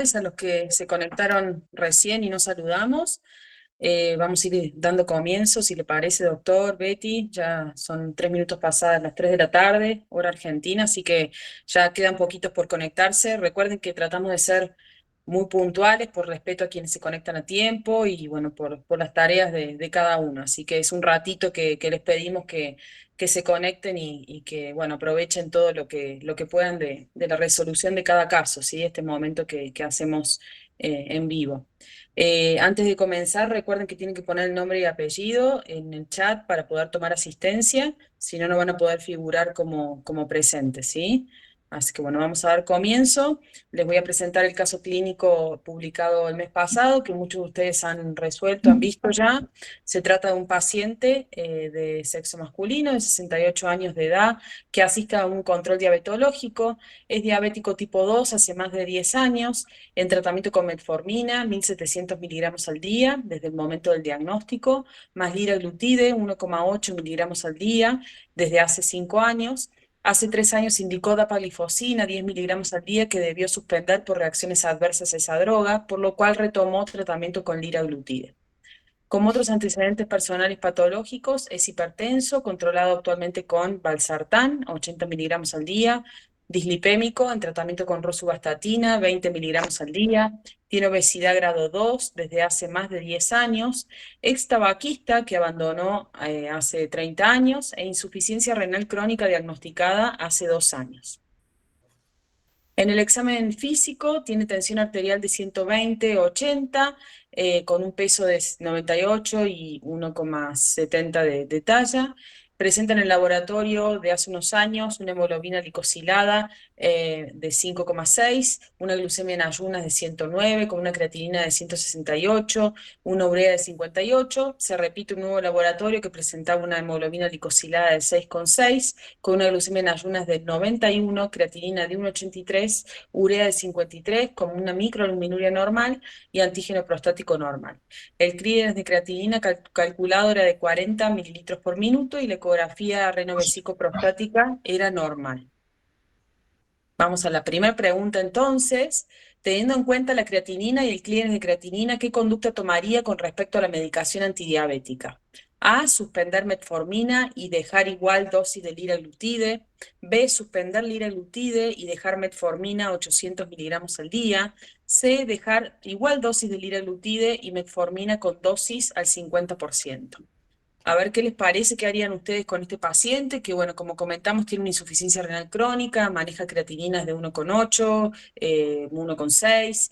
A los que se conectaron recién y nos saludamos. Vamos a ir dando comienzo, si le parece, doctor, Betty. Ya son 3 minutos pasadas las 3 de la tarde, hora argentina, así que ya quedan poquitos por conectarse. Recuerden que tratamos de ser muy puntuales por respeto a quienes se conectan a tiempo y bueno, por las tareas de cada uno. Así que es un ratito que les pedimos que se conecten y que bueno, aprovechen todo lo que puedan de la resolución de cada caso, ¿sí? Este momento que hacemos en vivo. Antes de comenzar, recuerden que tienen que poner el nombre y apellido en el chat para poder tomar asistencia, si no, no van a poder figurar como presentes, ¿sí? Así que bueno, vamos a dar comienzo. Les voy a presentar el caso clínico publicado el mes pasado, que muchos de ustedes han resuelto, han visto ya. Se trata de un paciente de sexo masculino de 68 años de edad que asiste a un control diabetológico. Es diabético tipo 2 hace más de 10 años, en tratamiento con metformina, 1.700 miligramos al día desde el momento del diagnóstico, más liraglutide, 1,8 miligramos al día desde hace 5 años. Hace 3 años indicó dapaglifosina, 10 miligramos al día, que debió suspender por reacciones adversas a esa droga, por lo cual retomó tratamiento con liraglutide. Como otros antecedentes personales patológicos, es hipertenso, controlado actualmente con valsartán, 80 miligramos al día, dislipémico, en tratamiento con rosuvastatina, 20 miligramos al día, tiene obesidad grado 2 desde hace más de 10 años, ex tabaquista que abandonó hace 30 años e insuficiencia renal crónica diagnosticada hace 2 años. En el examen físico tiene tensión arterial de 120/80, con un peso de 98 y 1,70 de talla. Presenta en el laboratorio de hace unos años una hemoglobina glicosilada de 5,6, una glucemia en ayunas de 109, con una creatinina de 168, una urea de 58. Se repite un nuevo laboratorio que presentaba una hemoglobina glicosilada de 6,6, con una glucemia en ayunas de 91, creatinina de 1,83, urea de 53, con una microalbuminuria normal y antígeno prostático normal. El clínex de creatinina calculado era de 40 mililitros por minuto y la ecografía renovesicoprostática era normal. Vamos a la primera pregunta entonces. Teniendo en cuenta la creatinina y el clínex de creatinina, ¿qué conducta tomaría con respecto a la medicación antidiabética? A, suspender metformina y dejar igual dosis de liraglutide. B, suspender liraglutide y dejar metformina 800 miligramos al día. C, dejar igual dosis de liraglutide y metformina con dosis al 50%. A ver qué les parece, qué harían ustedes con este paciente, que bueno, como comentamos, tiene una insuficiencia renal crónica, maneja creatininas de 1,8, 1,6.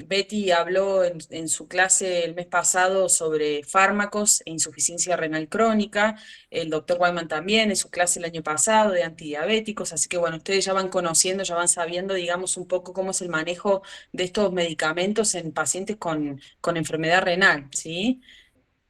Betty habló en su clase el mes pasado sobre fármacos e insuficiencia renal crónica, el doctor Wyman también en su clase el año pasado de antidiabéticos, así que bueno, ustedes ya van conociendo, ya van sabiendo, digamos, un poco cómo es el manejo de estos medicamentos en pacientes con enfermedad renal, ¿sí?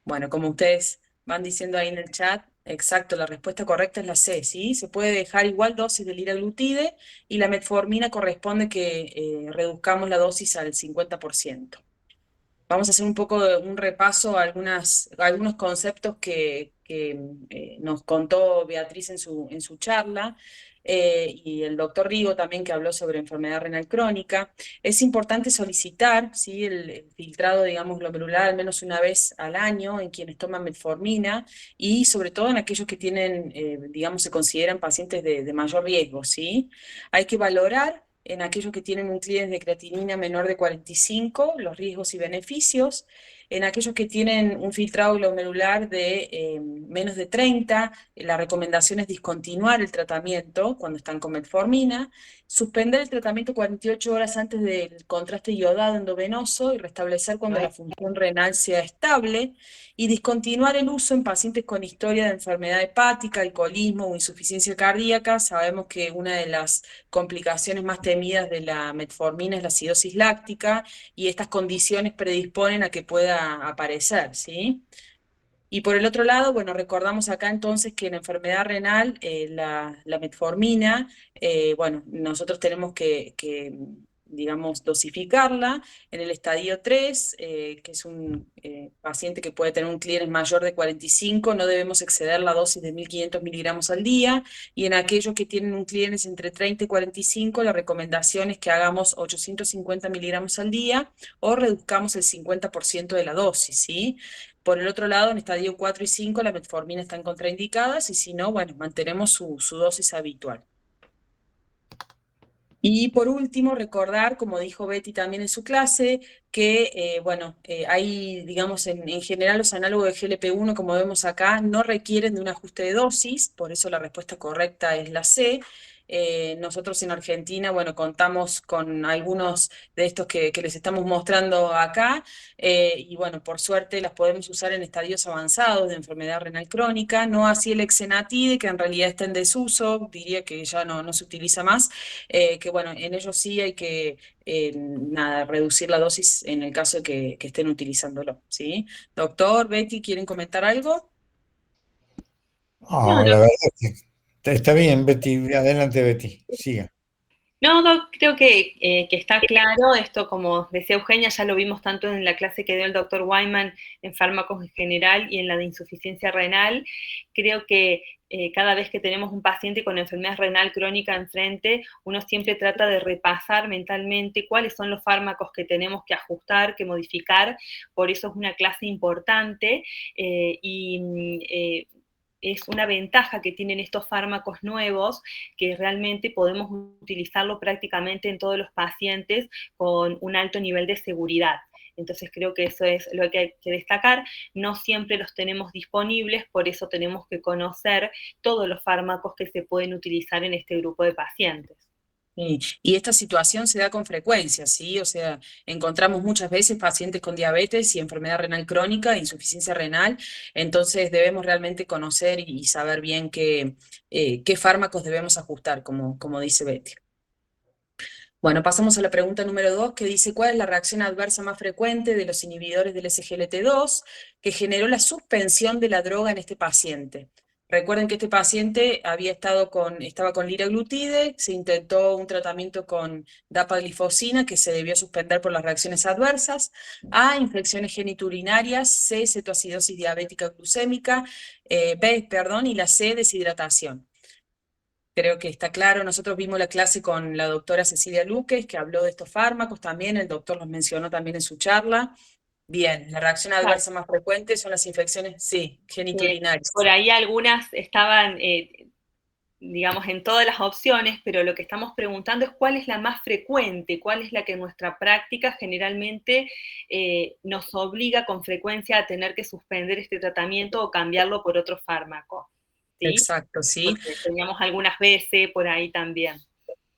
Bueno, como ustedes van diciendo ahí en el chat, exacto, la respuesta correcta es la C, ¿sí? Se puede dejar igual dosis de liraglutide y la metformina corresponde que reduzcamos la dosis al 50%. Vamos a hacer un poco de un repaso a algunos conceptos que nos contó Beatriz en su charla, y el doctor Rigo también, que habló sobre enfermedad renal crónica. Es importante solicitar, ¿sí?, el filtrado, digamos, glomerular al menos una vez al año en quienes toman metformina y sobre todo en aquellos que tienen, digamos, se consideran pacientes de mayor riesgo, ¿sí? Hay que valorar en aquellos que tienen un clínex de creatinina menor de 45, los riesgos y beneficios. En aquellos que tienen un filtrado glomerular de menos de 30, la recomendación es discontinuar el tratamiento cuando están con metformina, suspender el tratamiento 48 horas antes del contraste iodado endovenoso y restablecer cuando la función renal sea estable, y discontinuar el uso en pacientes con historia de enfermedad hepática, alcoholismo o insuficiencia cardíaca. Sabemos que una de las complicaciones más temidas de la metformina es la acidosis láctica, y estas condiciones predisponen a que pueda aparecer, ¿sí? Y por el otro lado, bueno, recordamos acá entonces que en enfermedad renal, la metformina, bueno, nosotros tenemos que digamos, dosificarla. En el estadio 3, que es un paciente que puede tener un clearance mayor de 45, no debemos exceder la dosis de 1500 miligramos al día, y en aquellos que tienen un clearance entre 30 y 45, la recomendación es que hagamos 850 miligramos al día o reduzcamos el 50% de la dosis, ¿sí? Por el otro lado, en estadio 4 y 5, la metformina están contraindicadas, y si no, bueno, mantenemos su dosis habitual. Y por último, recordar, como dijo Betty también en su clase, que bueno, hay, digamos, en general los análogos de GLP-1, como vemos acá, no requieren de un ajuste de dosis, por eso la respuesta correcta es la C. Nosotros en Argentina, bueno, contamos con algunos de estos que les estamos mostrando acá, y bueno, por suerte las podemos usar en estadios avanzados de enfermedad renal crónica, no así el exenatide, que en realidad está en desuso, diría que ya no se utiliza más, que bueno, en ellos sí hay que nada, reducir la dosis en el caso de que estén utilizándolo, ¿sí? Doctor, Betty, ¿quieren comentar algo? No, Ah, la verdad que está bien, Betty. Adelante, Betty. Siga. no, creo que está claro esto, como decía Eugenia, ya lo vimos tanto en la clase que dio el doctor Wyman en fármacos en general y en la de insuficiencia renal. Creo que cada vez que tenemos un paciente con enfermedad renal crónica enfrente, uno siempre trata de repasar mentalmente cuáles son los fármacos que tenemos que ajustar, que modificar. Por eso es una clase importante, y es una ventaja que tienen estos fármacos nuevos, que realmente podemos utilizarlo prácticamente en todos los pacientes con un alto nivel de seguridad. Entonces creo que eso es lo que hay que destacar. No siempre los tenemos disponibles, por eso tenemos que conocer todos los fármacos que se pueden utilizar en este grupo de pacientes. Y esta situación se da con frecuencia, ¿sí? O sea, encontramos muchas veces pacientes con diabetes y enfermedad renal crónica, insuficiencia renal, entonces debemos realmente conocer y saber bien qué fármacos debemos ajustar, como dice Betty. Bueno, pasamos a la pregunta número 2, que dice: ¿cuál es la reacción adversa más frecuente de los inhibidores del SGLT2 que generó la suspensión de la droga en este paciente? Recuerden que este paciente estaba con liraglutide, se intentó un tratamiento con dapaglifosina que se debió suspender por las reacciones adversas. A, infecciones geniturinarias; C, cetoacidosis diabética glucémica; B, perdón, y la C, deshidratación. Creo que está claro. Nosotros vimos la clase con la doctora Cecilia Luques, que habló de estos fármacos también, el doctor los mencionó también en su charla. Bien, la reacción Claro. adversa más frecuente son las infecciones, sí, Por geniturinarias. ahí algunas estaban, digamos, en todas las opciones, pero lo que estamos preguntando es cuál es la más frecuente, cuál es la que en nuestra práctica generalmente nos obliga con frecuencia a tener que suspender este tratamiento o cambiarlo por otro fármaco, ¿sí? Exacto, sí. Porque teníamos algunas veces por ahí también.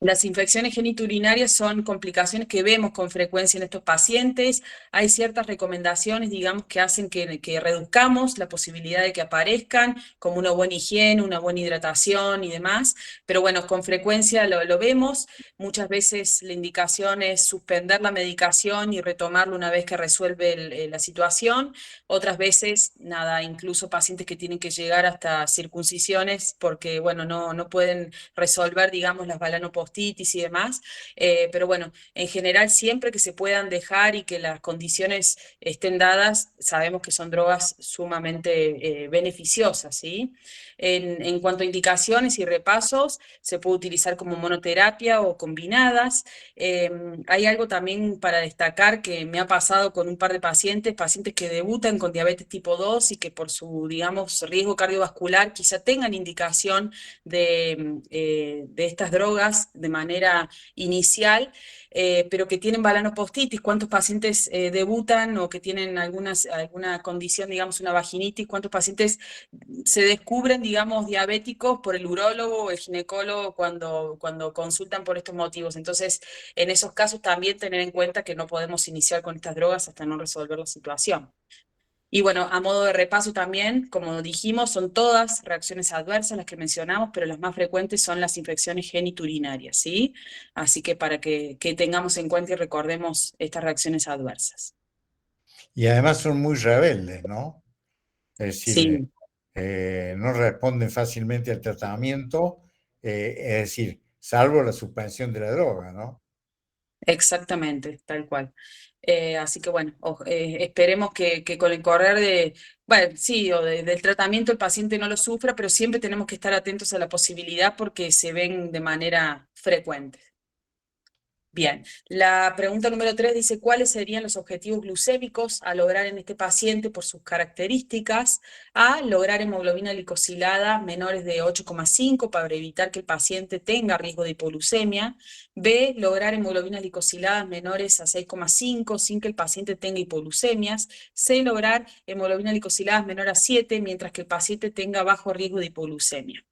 Las infecciones geniturinarias son complicaciones que vemos con frecuencia en estos pacientes. Hay ciertas recomendaciones, digamos, que hacen que reduzcamos la posibilidad de que aparezcan, como una buena higiene, una buena hidratación y demás. Pero bueno, con frecuencia lo vemos. Muchas veces la indicación es suspender la medicación y retomarla una vez que resuelve la situación. Otras veces, nada, incluso pacientes que tienen que llegar hasta circuncisiones porque, bueno, no pueden resolver, digamos, las balanopostitis y demás, pero bueno, en general siempre que se puedan dejar y que las condiciones estén dadas, sabemos que son drogas sumamente beneficiosas, ¿sí? En cuanto a indicaciones y repasos, se puede utilizar como monoterapia o combinadas. Hay algo también para destacar que me ha pasado con un par de pacientes que debutan con diabetes tipo 2 y que por su, digamos, riesgo cardiovascular quizá tengan indicación de estas drogas de manera inicial, pero que tienen balanopostitis. ¿Cuántos pacientes debutan o que tienen alguna condición, digamos, una vaginitis? ¿Cuántos pacientes se descubren, digamos, diabéticos por el urólogo o el ginecólogo cuando consultan por estos motivos? Entonces, en esos casos también tener en cuenta que no podemos iniciar con estas drogas hasta no resolver la situación. Y bueno, a modo de repaso también, como dijimos, son todas reacciones adversas las que mencionamos, pero las más frecuentes son las infecciones geniturinarias, ¿sí? Así que para que tengamos en cuenta y recordemos estas reacciones adversas. Y además son muy rebeldes, ¿no? Es decir, Sí. no responden fácilmente al tratamiento, es decir, salvo la suspensión de la droga, ¿no? Exactamente, tal cual. Así que bueno, esperemos que con el correr bueno, sí, del tratamiento el paciente no lo sufra, pero siempre tenemos que estar atentos a la posibilidad porque se ven de manera frecuente. Bien, la pregunta número 3 dice, ¿cuáles serían los objetivos glucémicos a lograr en este paciente por sus características? A, lograr hemoglobina glicosilada menores de 8,5 para evitar que el paciente tenga riesgo de hipoglucemia. B, lograr hemoglobina glicosiladas menores a 6,5 sin que el paciente tenga hipoglucemias. C, lograr hemoglobina glicosiladas menor a 7 mientras que el paciente tenga bajo riesgo de hipoglucemia.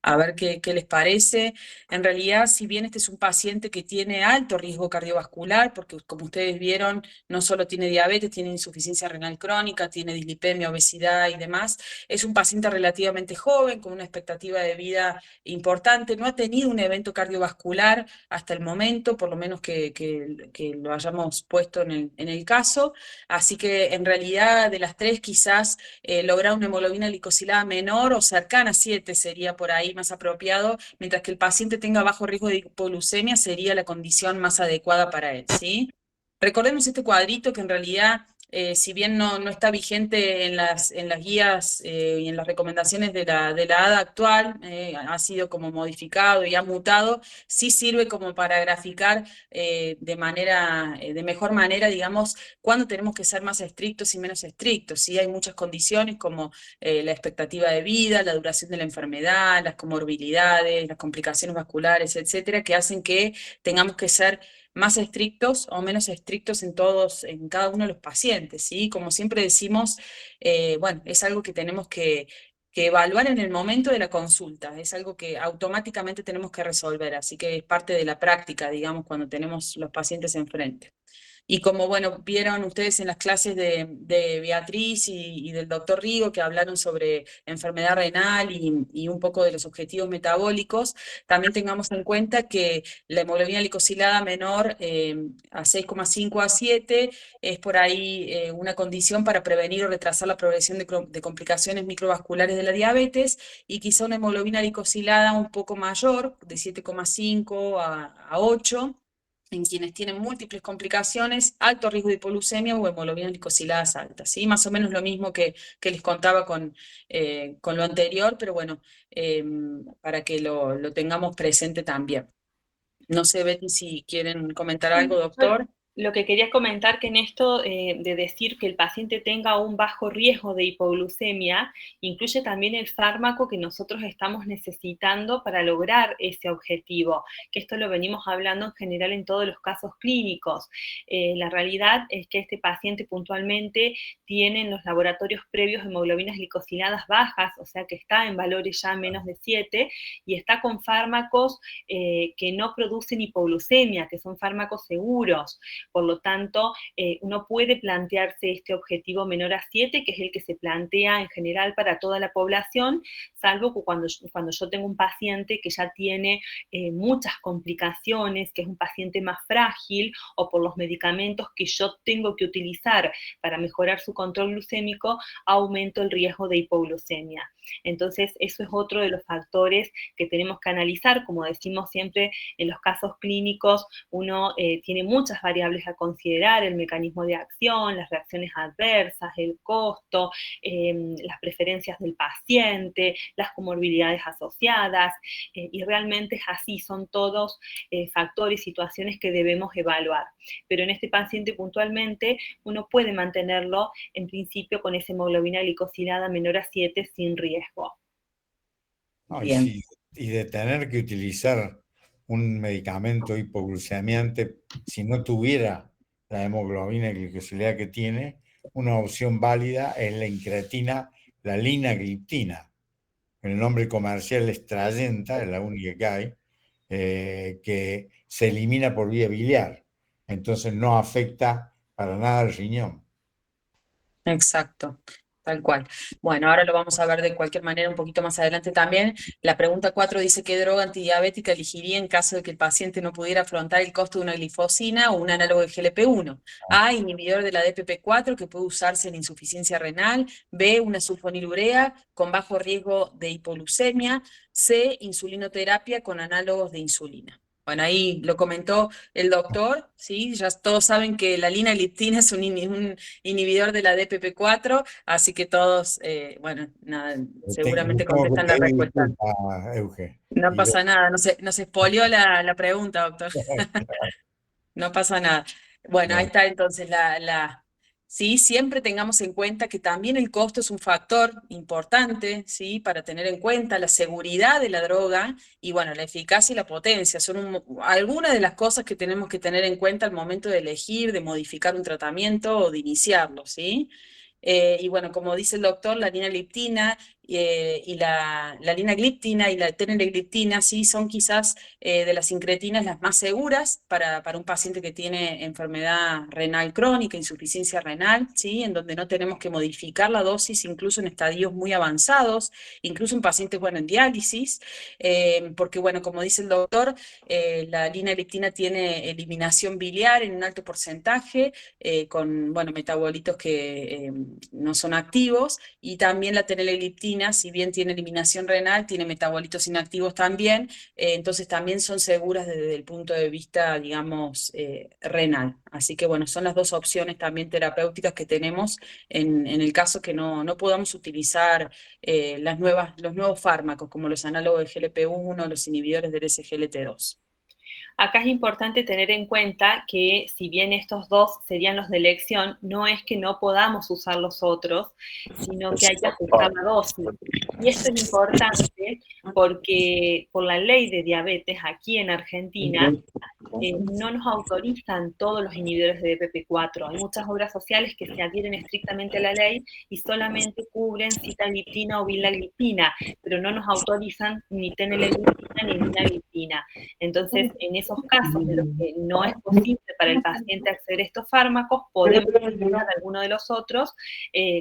A ver qué les parece. En realidad, si bien este es un paciente que tiene alto riesgo cardiovascular, porque como ustedes vieron, no solo tiene diabetes, tiene insuficiencia renal crónica, tiene dislipemia, obesidad y demás, es un paciente relativamente joven, con una expectativa de vida importante, no ha tenido un evento cardiovascular hasta el momento, por lo menos que lo hayamos puesto en el caso, así que en realidad de las tres quizás lograr una hemoglobina glicosilada menor o cercana a 7 sería por ahí más apropiado, mientras que el paciente tenga bajo riesgo de hipoglucemia sería la condición más adecuada para él, ¿sí? Recordemos este cuadrito que en realidad, si bien no está vigente en las guías y en las recomendaciones de la ADA actual, ha sido como modificado y ha mutado, sí sirve como para graficar de mejor manera, digamos, cuándo tenemos que ser más estrictos y menos estrictos. ¿Sí? Hay muchas condiciones como la expectativa de vida, la duración de la enfermedad, las comorbilidades, las complicaciones vasculares, etcétera, que hacen que tengamos que ser más estrictos o menos estrictos en cada uno de los pacientes, ¿sí? Como siempre decimos, bueno, es algo que tenemos que evaluar en el momento de la consulta, es algo que automáticamente tenemos que resolver, así que es parte de la práctica, digamos, cuando tenemos los pacientes enfrente. Y como, bueno, vieron ustedes en las clases de Beatriz y del doctor Rigo, que hablaron sobre enfermedad renal y un poco de los objetivos metabólicos, también tengamos en cuenta que la hemoglobina glicosilada menor a 6,5 a 7 es por ahí una condición para prevenir o retrasar la progresión de complicaciones microvasculares de la diabetes, y quizá una hemoglobina glicosilada un poco mayor, de 7,5 a 8, en quienes tienen múltiples complicaciones, alto riesgo de hipoglucemia o hemoglobina glicosiladas altas, ¿sí? Más o menos lo mismo que les contaba con lo anterior, pero bueno, para que lo tengamos presente también. No sé, Betty, si quieren comentar algo, doctor. Lo que quería comentar que en esto de decir que el paciente tenga un bajo riesgo de hipoglucemia, incluye también el fármaco que nosotros estamos necesitando para lograr ese objetivo, que esto lo venimos hablando en general en todos los casos clínicos. La realidad es que este paciente puntualmente tiene en los laboratorios previos hemoglobinas glicosiladas bajas, o sea que está en valores ya menos de 7, y está con fármacos que no producen hipoglucemia, que son fármacos seguros. Por lo tanto, uno puede plantearse este objetivo menor a 7, que es el que se plantea en general para toda la población, salvo que cuando yo tengo un paciente que ya tiene muchas complicaciones, que es un paciente más frágil, o por los medicamentos que yo tengo que utilizar para mejorar su control glucémico, aumento el riesgo de hipoglucemia. Entonces, eso es otro de los factores que tenemos que analizar. Como decimos siempre, en los casos clínicos uno tiene muchas variables a considerar: el mecanismo de acción, las reacciones adversas, el costo, las preferencias del paciente, las comorbilidades asociadas, y realmente es así, son todos factores, situaciones que debemos evaluar. Pero en este paciente puntualmente uno puede mantenerlo en principio con esa hemoglobina glicosilada menor a 7 sin riesgo. No, Bien. y de tener que utilizar un medicamento hipoglucemiante, si no tuviera la hemoglobina glicosilada que tiene, una opción válida es la incretina, la linagliptina. El nombre comercial es Trayenta, es la única que hay, que se elimina por vía biliar. Entonces no afecta para nada el riñón. Exacto, tal cual. Bueno, ahora lo vamos a ver de cualquier manera un poquito más adelante también. La pregunta 4 dice: ¿qué droga antidiabética elegiría en caso de que el paciente no pudiera afrontar el costo de una glifosina o un análogo de GLP-1? A, inhibidor de la DPP-4 que puede usarse en insuficiencia renal. B, una sulfonilurea con bajo riesgo de hipoglucemia. C, insulinoterapia con análogos de insulina. Bueno, ahí lo comentó el doctor, ¿sí? Ya todos saben que la linagliptina es un inhibidor de la DPP4, así que todos, bueno, nada, Le seguramente tengo que contestan la pedir respuesta. disculpas, Euge. No Y pasa nada, nos expolió la pregunta, doctor. No pasa nada. Bueno, ahí bueno, está entonces sí, siempre tengamos en cuenta que también el costo es un factor importante, ¿sí? Para tener en cuenta la seguridad de la droga y, bueno, la eficacia y la potencia. Son algunas de las cosas que tenemos que tener en cuenta al momento de elegir, de modificar un tratamiento o de iniciarlo, ¿sí? Y bueno, como dice el doctor, la linagliptina y la linagliptina y la teneligliptina, sí, son quizás de las incretinas las más seguras para un paciente que tiene enfermedad renal crónica, insuficiencia renal, ¿sí? En donde no tenemos que modificar la dosis, incluso en estadios muy avanzados, incluso en pacientes, bueno, en diálisis, porque, bueno, como dice el doctor, la linagliptina tiene eliminación biliar en un alto porcentaje, con, bueno, metabolitos que no son activos, y también la teneligliptina, si bien tiene eliminación renal, tiene metabolitos inactivos también, entonces también son seguras desde el punto de vista, digamos, renal. Así que bueno, son las dos opciones también terapéuticas que tenemos en el caso que no podamos utilizar los nuevos fármacos, como los análogos de GLP-1, los inhibidores del SGLT2. Acá es importante tener en cuenta que si bien estos dos serían los de elección, no es que no podamos usar los otros, sino que hay que ajustar la dosis. Y esto es importante porque por la ley de diabetes aquí en Argentina, no nos autorizan todos los inhibidores de DPP4. Hay muchas obras sociales que se adhieren estrictamente a la ley y solamente cubren sitagliptina o vilagliptina, pero no nos autorizan ni teneligliptina ni linagliptina. Entonces, en esos casos en los que no es posible para el paciente acceder a estos fármacos, podemos utilizar alguno de los otros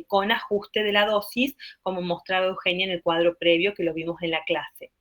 con ajuste de la dosis, como mostraba Eugenia en el cuadro previo que lo vimos en la clase.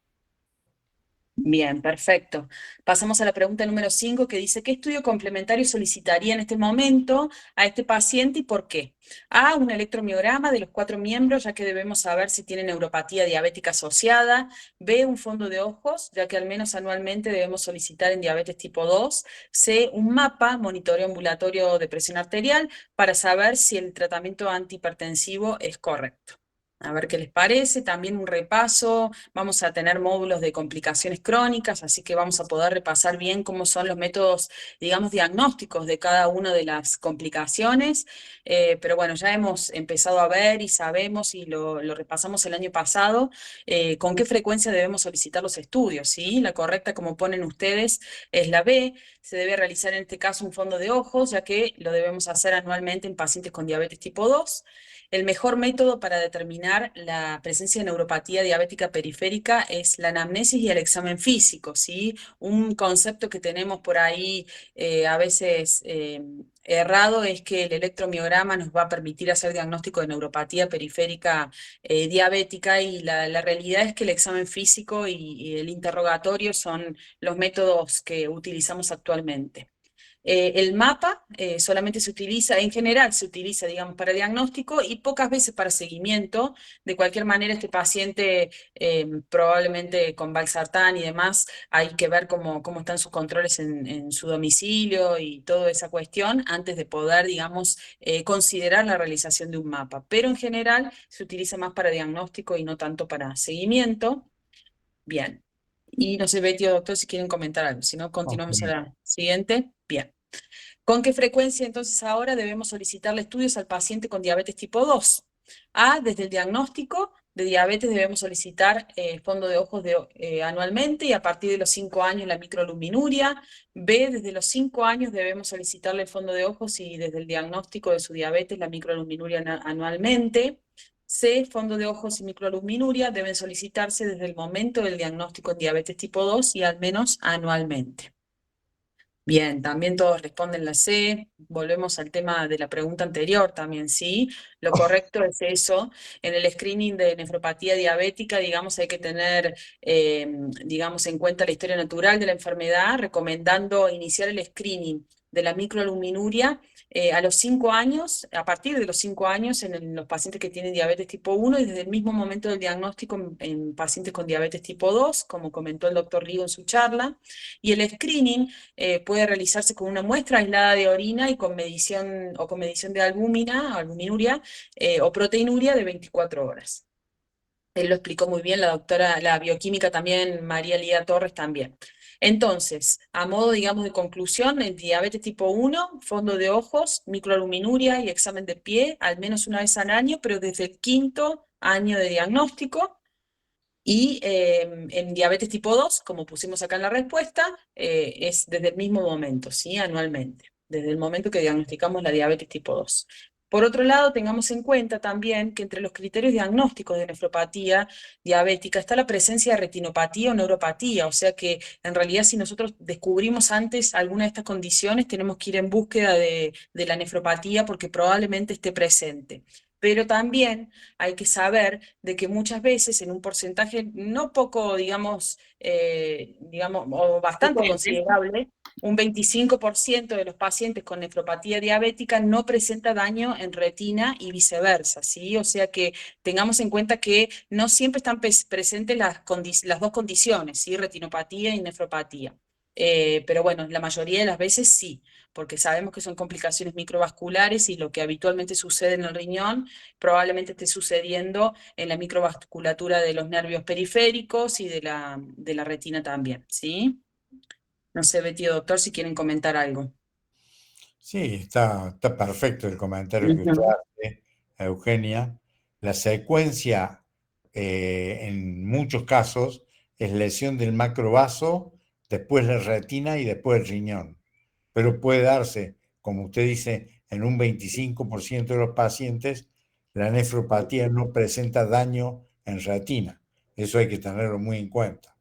Bien, perfecto. Pasamos a la pregunta número 5 que dice, ¿qué estudio complementario solicitaría en este momento a este paciente y por qué? A, un electromiograma de los 4 miembros, ya que debemos saber si tiene neuropatía diabética asociada. B, un fondo de ojos, ya que al menos anualmente debemos solicitar en diabetes tipo 2. C, un mapa, monitoreo ambulatorio de presión arterial, para saber si el tratamiento antihipertensivo es correcto. A ver qué les parece, también un repaso, vamos a tener módulos de complicaciones crónicas, así que vamos a poder repasar bien cómo son los métodos, digamos, diagnósticos de cada una de las complicaciones, pero bueno, ya hemos empezado a ver y sabemos y lo repasamos el año pasado, con qué frecuencia debemos solicitar los estudios, ¿sí? La correcta, como ponen ustedes, es la B, se debe realizar en este caso un fondo de ojos, ya que lo debemos hacer anualmente en pacientes con diabetes tipo 2. El mejor método para determinar la presencia de neuropatía diabética periférica es la anamnesis y el examen físico, ¿sí? Un concepto que tenemos por ahí a veces errado es que el electromiograma nos va a permitir hacer diagnóstico de neuropatía periférica diabética, y la realidad es que el examen físico y el interrogatorio son los métodos que utilizamos actualmente. El mapa solamente se utiliza, en general se utiliza, digamos, para diagnóstico y pocas veces para seguimiento. De cualquier manera, este paciente probablemente con valsartán y demás, hay que ver cómo están sus controles en su domicilio y toda esa cuestión antes de poder, digamos, considerar la realización de un mapa. Pero en general se utiliza más para diagnóstico y no tanto para seguimiento. Bien. Y no sé, Betty o doctor, si quieren comentar algo. Si no, ok. continuamos a la siguiente. Bien. ¿Con qué frecuencia entonces ahora debemos solicitarle estudios al paciente con diabetes tipo 2? A, desde el diagnóstico de diabetes debemos solicitar fondo de ojos anualmente y a partir de los 5 años la microalbuminuria. B, desde los 5 años debemos solicitarle el fondo de ojos y desde el diagnóstico de su diabetes la microalbuminuria anualmente. C, fondo de ojos y microalbuminuria deben solicitarse desde el momento del diagnóstico en diabetes tipo 2 y al menos anualmente. Bien, también todos responden la C. Volvemos al tema de la pregunta anterior también, ¿sí? Lo correcto es eso. En el screening de nefropatía diabética, digamos, hay que tener, digamos, en cuenta la historia natural de la enfermedad, recomendando iniciar el screening de la microalbuminuria a los 5 años, a partir de los 5 años en los pacientes que tienen diabetes tipo 1 y desde el mismo momento del diagnóstico en pacientes con diabetes tipo 2, como comentó el doctor Rigo en su charla. Y el screening puede realizarse con una muestra aislada de orina y con medición de albúmina, albuminuria o proteinuria de 24 horas. Él lo explicó muy bien, la doctora, la bioquímica también, María Lía Torres también. Entonces, a modo, digamos, de conclusión, el diabetes tipo 1, fondo de ojos, microalbuminuria y examen de pie, al menos una vez al año, pero desde el 5.º año de diagnóstico. Y en diabetes tipo 2, como pusimos acá en la respuesta, es desde el mismo momento, ¿sí? Anualmente, desde el momento que diagnosticamos la diabetes tipo 2. Por otro lado, tengamos en cuenta también que entre los criterios diagnósticos de nefropatía diabética está la presencia de retinopatía o neuropatía, o sea que en realidad si nosotros descubrimos antes alguna de estas condiciones, tenemos que ir en búsqueda de la nefropatía porque probablemente esté presente. Pero también hay que saber de que muchas veces en un porcentaje no poco, digamos, o bastante considerable, un 25% de los pacientes con nefropatía diabética no presenta daño en retina y viceversa, ¿sí? O sea que tengamos en cuenta que no siempre están presentes las dos condiciones, ¿sí? Retinopatía y nefropatía. Pero bueno, la mayoría de las veces sí, porque sabemos que son complicaciones microvasculares y lo que habitualmente sucede en el riñón probablemente esté sucediendo en la microvasculatura de los nervios periféricos y de la retina también, ¿sí? No sé, Betty o doctor, si quieren comentar algo. Sí, está perfecto el comentario que usted Ujú. hace, Eugenia. La secuencia, en muchos casos, es lesión del macrovaso, después la retina y después el riñón. Pero puede darse, como usted dice, en un 25% de los pacientes, la nefropatía no presenta daño en retina. Eso hay que tenerlo muy en cuenta.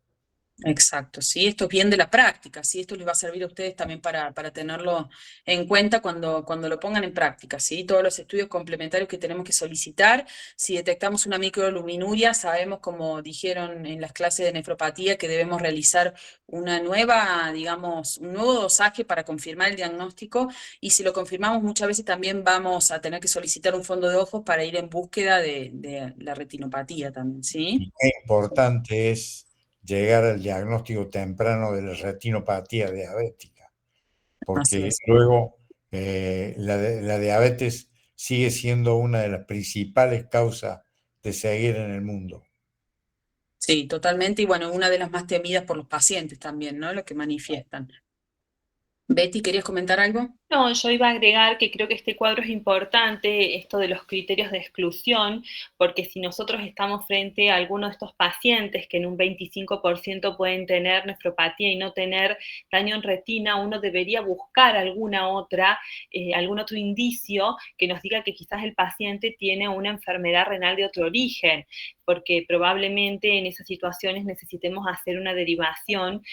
Exacto, sí, esto es bien de la práctica, sí, esto les va a servir a ustedes también para tenerlo en cuenta cuando lo pongan en práctica, sí, todos los estudios complementarios que tenemos que solicitar, si detectamos una microalbuminuria, sabemos, como dijeron en las clases de nefropatía, que debemos realizar una nueva, digamos, un nuevo dosaje para confirmar el diagnóstico, y si lo confirmamos muchas veces también vamos a tener que solicitar un fondo de ojos para ir en búsqueda de la retinopatía también, ¿sí? Y qué importante es llegar al diagnóstico temprano de la retinopatía diabética, Así porque es. luego la diabetes sigue siendo una de las principales causas de ceguera en el mundo. Sí, totalmente. Y bueno, una de las más temidas por los pacientes también, ¿no? Lo que manifiestan. Betty, ¿querías comentar algo? No, yo iba a agregar que creo que este cuadro es importante, esto de los criterios de exclusión, porque si nosotros estamos frente a alguno de estos pacientes que en un 25% pueden tener nefropatía y no tener daño en retina, uno debería buscar algún otro indicio que nos diga que quizás el paciente tiene una enfermedad renal de otro origen, porque probablemente en esas situaciones necesitemos hacer una derivación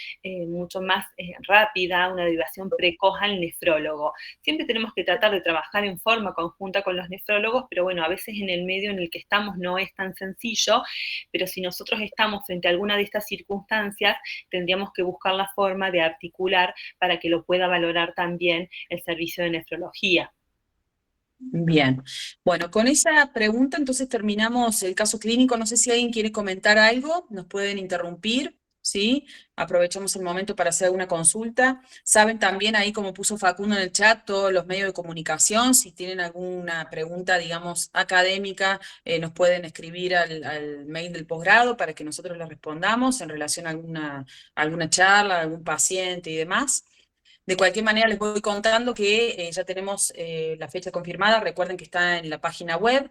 mucho más rápida, una derivación precoz al nefrólogo. Siempre tenemos que tratar de trabajar en forma conjunta con los nefrólogos, pero bueno, a veces en el medio en el que estamos no es tan sencillo, pero si nosotros estamos frente a alguna de estas circunstancias, tendríamos que buscar la forma de articular para que lo pueda valorar también el servicio de nefrología. Bien. Bueno, con esa pregunta entonces terminamos el caso clínico. No sé si alguien quiere comentar algo, nos pueden interrumpir, ¿sí? Aprovechamos el momento para hacer una consulta. Saben también ahí, como puso Facundo en el chat, todos los medios de comunicación. Si tienen alguna pregunta, digamos, académica, nos pueden escribir al mail del posgrado para que nosotros les respondamos en relación a alguna charla, algún paciente y demás. De cualquier manera, les voy contando que ya tenemos la fecha confirmada. Recuerden que está en la página web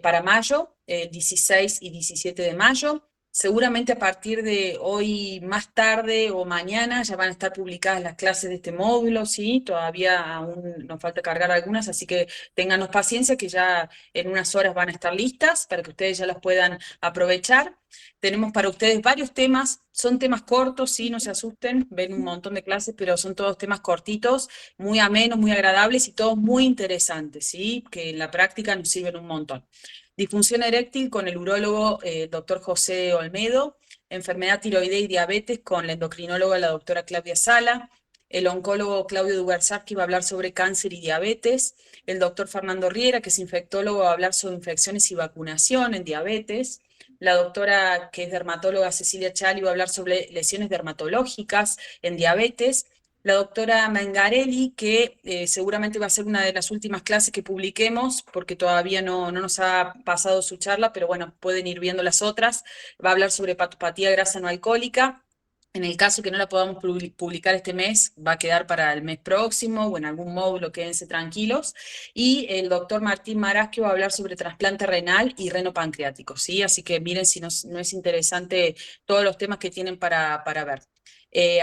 para mayo, 16 y 17 de mayo. Seguramente a partir de hoy más tarde o mañana ya van a estar publicadas las clases de este módulo, ¿sí? Todavía aún nos falta cargar algunas, así que ténganos paciencia que ya en unas horas van a estar listas para que ustedes ya las puedan aprovechar. Tenemos para ustedes varios temas, son temas cortos, sí, no se asusten, ven un montón de clases, pero son todos temas cortitos, muy amenos, muy agradables y todos muy interesantes, sí, que en la práctica nos sirven un montón. Disfunción eréctil con el urólogo doctor José Olmedo, enfermedad tiroidea y diabetes con la endocrinóloga la doctora Claudia Sala, el oncólogo Claudio Dugarsaki va a hablar sobre cáncer y diabetes, el doctor Fernando Riera, que es infectólogo, va a hablar sobre infecciones y vacunación en diabetes, la doctora, que es dermatóloga, Cecilia Chali, va a hablar sobre lesiones dermatológicas en diabetes, la doctora Mangarelli, que seguramente va a ser una de las últimas clases que publiquemos, porque todavía no nos ha pasado su charla, pero bueno, pueden ir viendo las otras, va a hablar sobre hepatopatía grasa no alcohólica. En el caso que no la podamos publicar este mes, va a quedar para el mes próximo o en algún módulo, quédense tranquilos. Y el doctor Martín Marasquio va a hablar sobre trasplante renal y reno pancreático, ¿sí? Así que miren si no es interesante todos los temas que tienen para ver.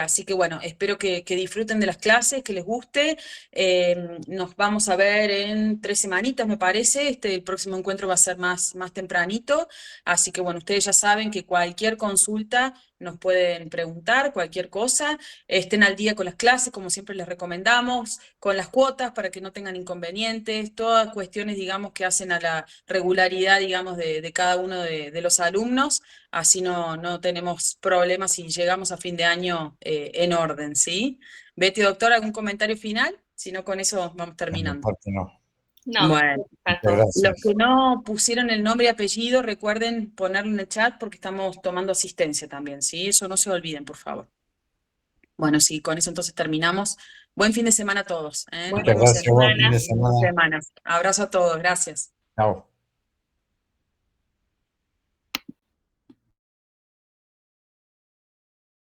Así que bueno, espero que disfruten de las clases, que les guste. Nos vamos a ver en 3 semanitas, me parece. El próximo encuentro va a ser más tempranito. Así que bueno, ustedes ya saben que cualquier consulta nos pueden preguntar, cualquier cosa. Estén al día con las clases, como siempre les recomendamos, con las cuotas para que no tengan inconvenientes, todas cuestiones, digamos, que hacen a la regularidad, digamos, de cada uno de los alumnos. Así no tenemos problemas y llegamos a fin de año en orden, ¿sí? Betty, doctor, ¿algún comentario final? Si no, con eso vamos Por mi terminando. parte no. No, Bueno, Muchas los gracias. que no pusieron el nombre y apellido, recuerden ponerlo en el chat porque estamos tomando asistencia también, ¿sí? Eso no se olviden, por favor. Bueno, sí, con eso entonces terminamos. Buen fin de semana a todos, ¿eh? Nos buena Muchas vemos gracias, en buen fin de semana. dos semana. semanas. Abrazo a todos, gracias. Chao.